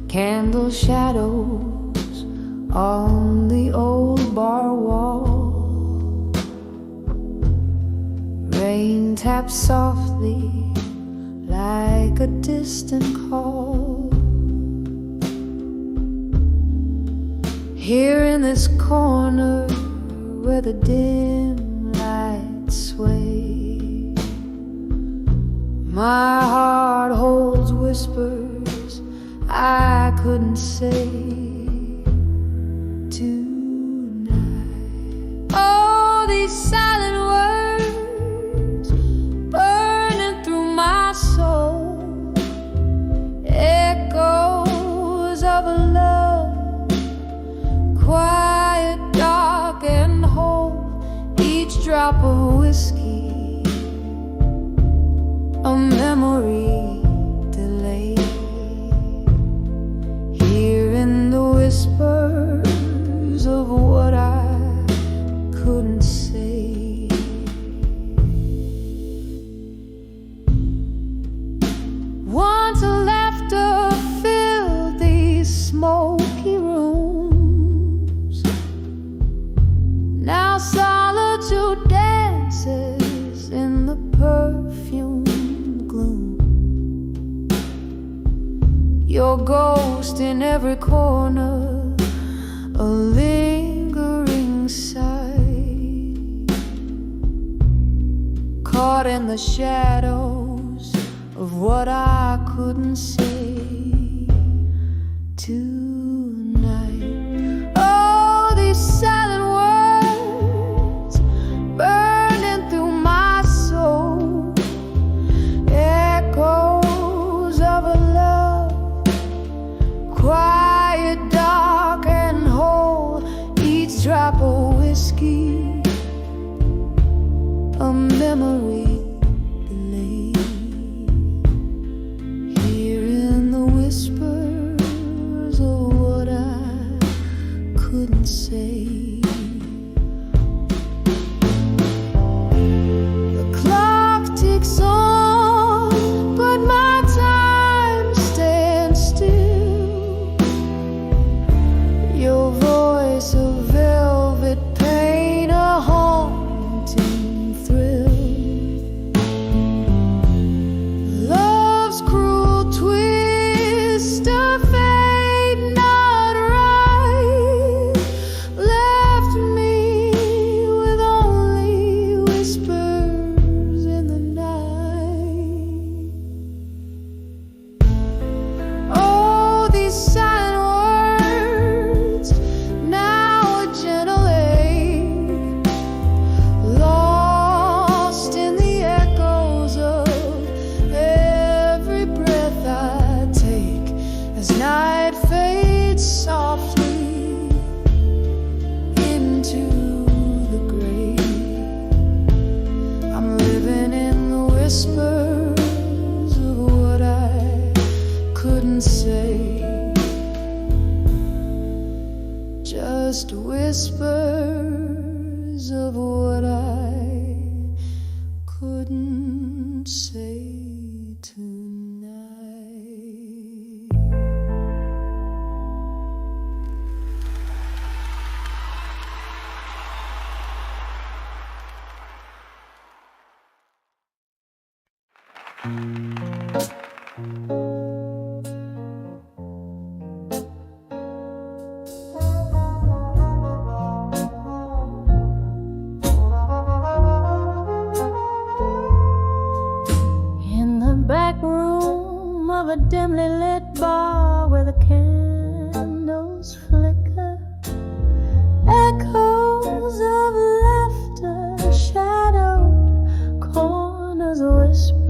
Candle shadows on the old bar wall. Rain taps softly like a distant call. Here in this corner where the dim lights sway, my heart holds whispers I couldn't say tonight. Oh, these silent words burning through my soul, echoes of a love quiet, dark and whole. Each drop of whiskey, a memory whispers of what I couldn't say. Once laughter filled these smoky rooms. Now solitude dances in the perfumed gloom. Your ghost in every corner, a lingering sight, caught in the shadows of what I couldn't say tonight. Oh, these silent words burning through my soul, echoes of a love quiet, dark and whole. Each drop of whiskey, a memory delayed. Hearing the whispers of what I couldn't say. The clock ticks on, but my time stands still. Your voice a velvet pain, a haunting thrill. Love's cruel twist, a fate not right, left me with only whispers in the night. Oh, these silent words, now a gentle ache, lost in the echoes of every breath I take, as night fades softly into the grave. I'm living in the whispers of what I couldn't say. Just whispers of what I couldn't say tonight. In the back room of a dimly lit bar where the candles flicker, echoes of laughter, shadowed corners whisper.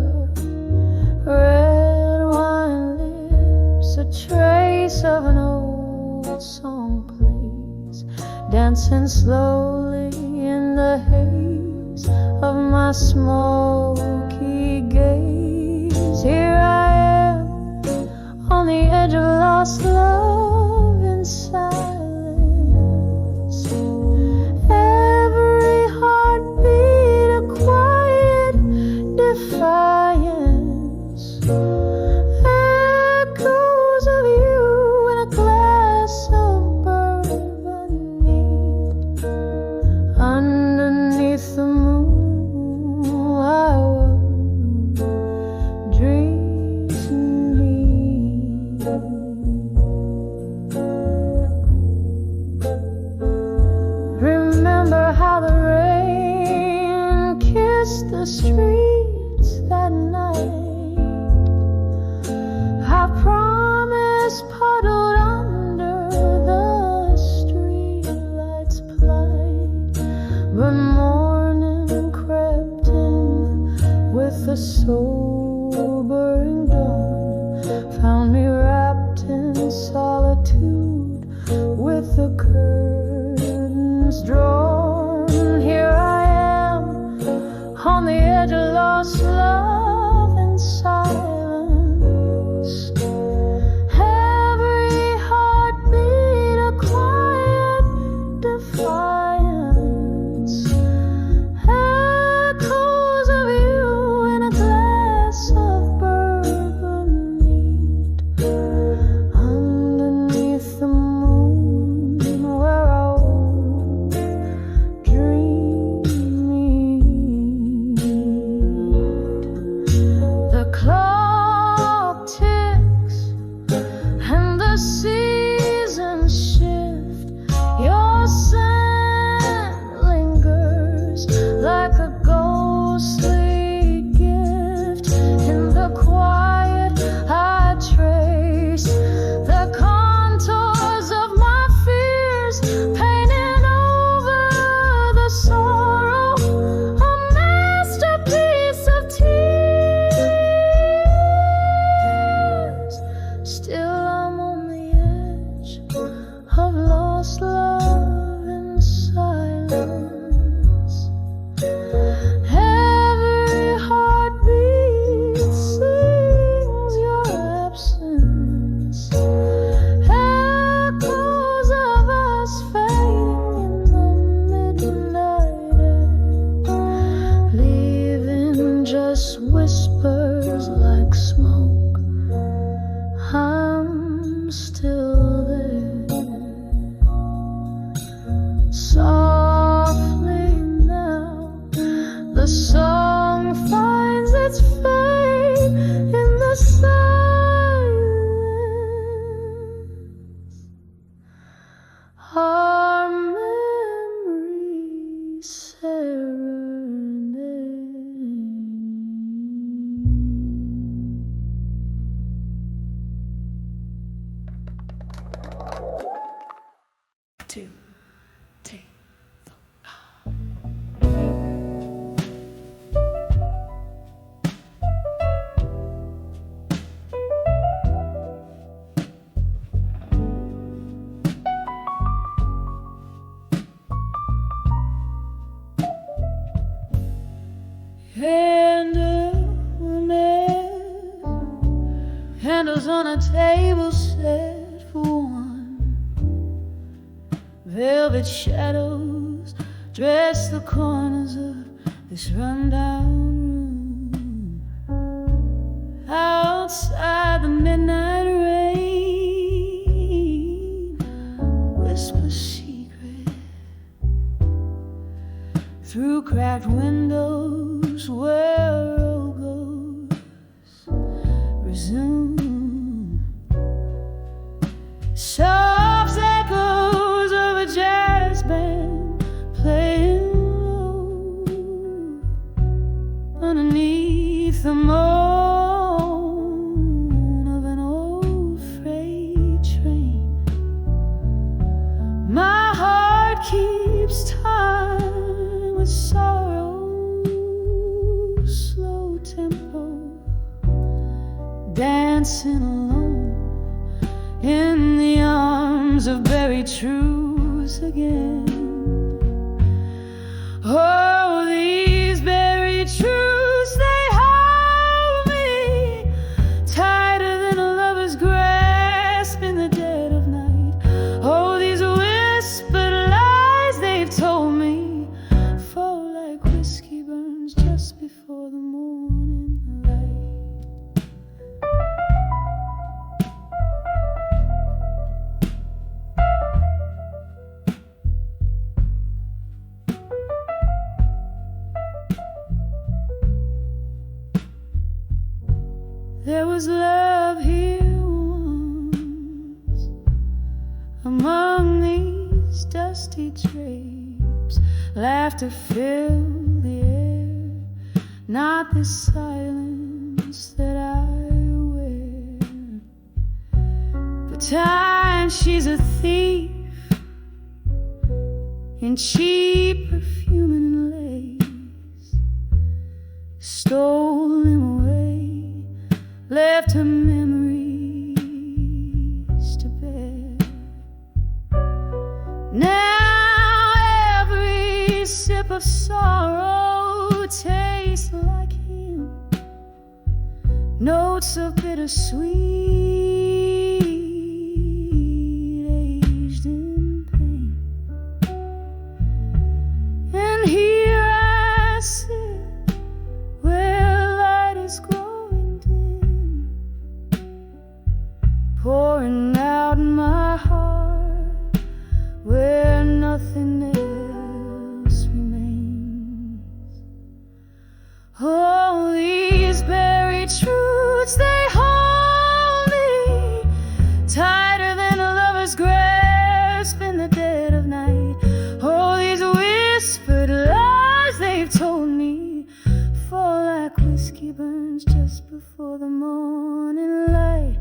trace of an old song plays, dancing slowly in the haze of my smoky gaze. Here I am on the edge of lost love in silence. Every heartbeat a quiet defiance. Echoes of you in a glass of bourbon neat. Underneath the moon, I was dreaming. Remember how the rain kissed the streets that night. Our promise puddled under the streetlight's plight, but morning crept in with the sobering dawn, found me wrapped in solitude with the curtains drawn. Here I am on the edge of lost love in silence. Every heartbeat a quiet defiance. Echoes of you in a glass of bourbon neat. Underneath the moon where I was dreaming. The clock ticks and the seasons shift. Your scent lingers like a ghostly gift. In the quiet I trace the contours of my fears, painting over the sorrow, a masterpiece of tears. Still I'm on the edge of lost love in silence. Every heartbeat sings your absence. Echoes of us fading in the midnight air, leaving just whispers like smoke. I'm still there. Softly now, the song finds its fate in the silence. Our memories serenade. 2, 3. Candles on a table set for one. Velvet shadows dress the corners of this rundown room. Outside the midnight rain whispers secret through cracked windows where a road goes. Resume soft echoes of a jazz band playing low underneath the moan of an old freight train. My heart keeps time with sorrow's slow tempo, dancing alone in the arms of buried truths again. Oh, these buried truths, they hold me tighter than a lover's grasp in the dead of night. Oh, these whispered lies they've told me fall like whiskey burns just before the morning light. There was love here once among these dusty drapes. Laughter filled the air, not the silence that I wear. But time, she's a thief in cheap perfume and lace, stole him away, left her memories to bear. Now every sip of sorrow tastes like him, notes of bittersweet, aged in pain. And here I sit where light is growing dim, pouring out my heart where nothing else remains. Oh, these buried truths, they hold me tighter than a lover's grasp in the dead of night. Oh, these whispered lies they've told me fall like whiskey burns just before the morning light.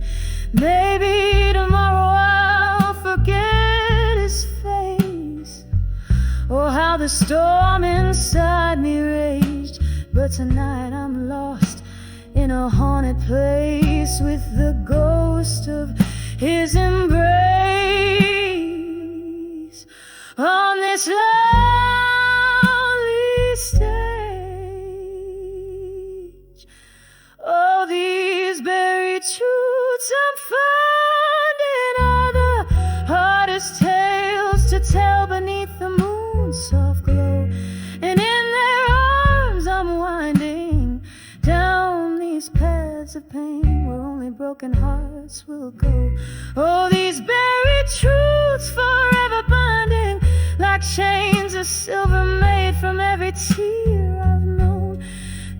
Maybe tomorrow I'll forget his face, or how the storm inside me raged. But tonight I'm lost in a haunted place with the ghost of his embrace on this lonely stage. Oh, these buried truths I'm finding are the hardest tales to tell beneath the moon's soft glow. And in their arms I'm winding down these paths of pain where only broken hearts will go. Oh, these buried truths forever binding like chains of silver made from every tear I've known,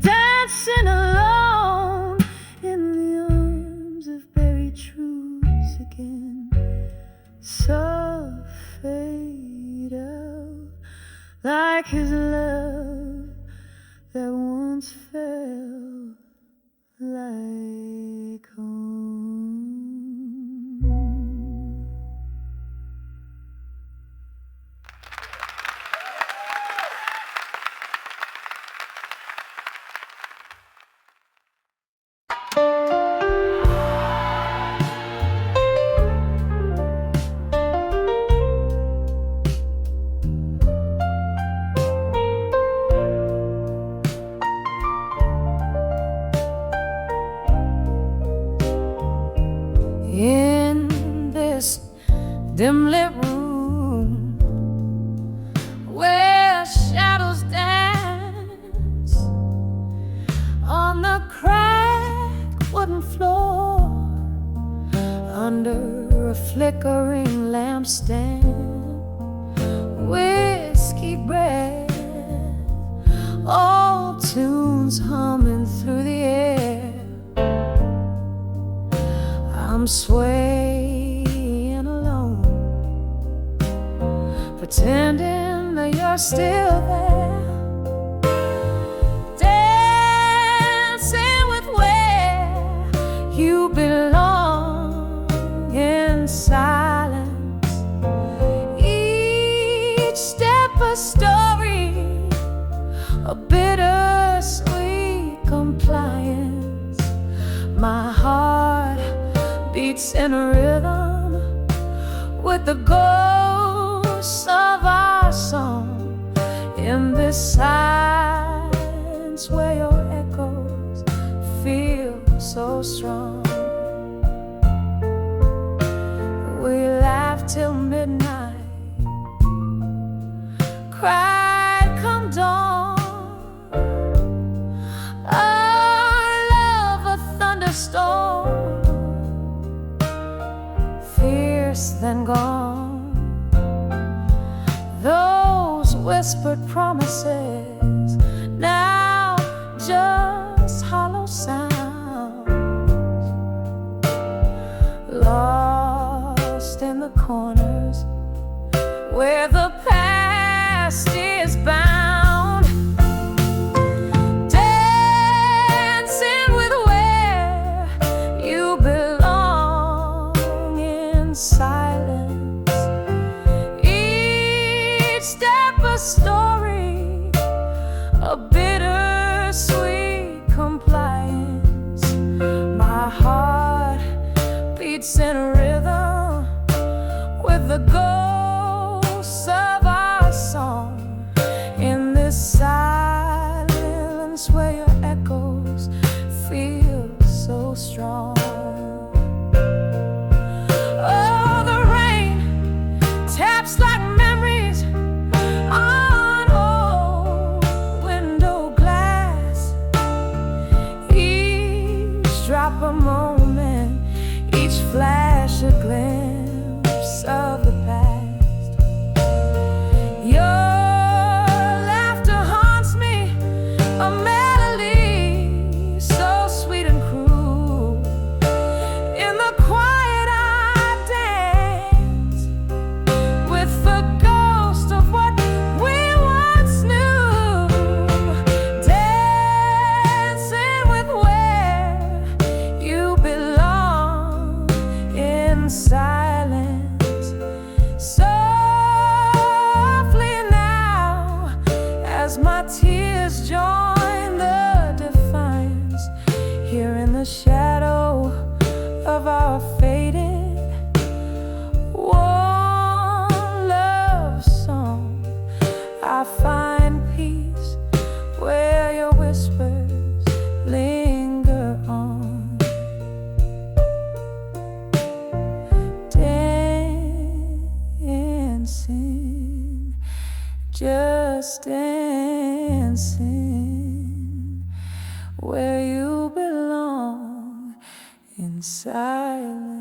dancing alone in the arms of buried truths again. Soft fade out like his love that once felt like home. In this dim-lit room where shadows dance on the cracked wooden floor under a flickering lampstand, whiskey breath, old tunes humming through the air. I'm swaying alone, pretending that you're still there, dancing with where you belong in silence. Each step a story, a bittersweet compliance. My heart beats in a rhythm with the ghosts of our song in this silence where your echoes feel so strong. We laughed till midnight, cried come dawn. Our love a thunderstorm, fierce then gone. Those whispered promises, now just hollow sounds, lost in the corners where the past is bound. Dancing with where you belong in silence, each step a story, a bittersweet compliance. My heart beats in rhythm with the ghosts of our song in this silence where your echoes feel so strong. Oh, the rain taps like memories on old window glass, each drop a moment, each flash a glimpse of the past. Your laughter haunts me, a melody so sweet and cruel. In the quiet I dance with the ghost of what we once knew, dancing with where you belong in silence. Softly now, as my tears join the defiance, here in the shadow of our faded one love song, I find peace where your whispers linger on. Dancing, just dancing where you belong in silence.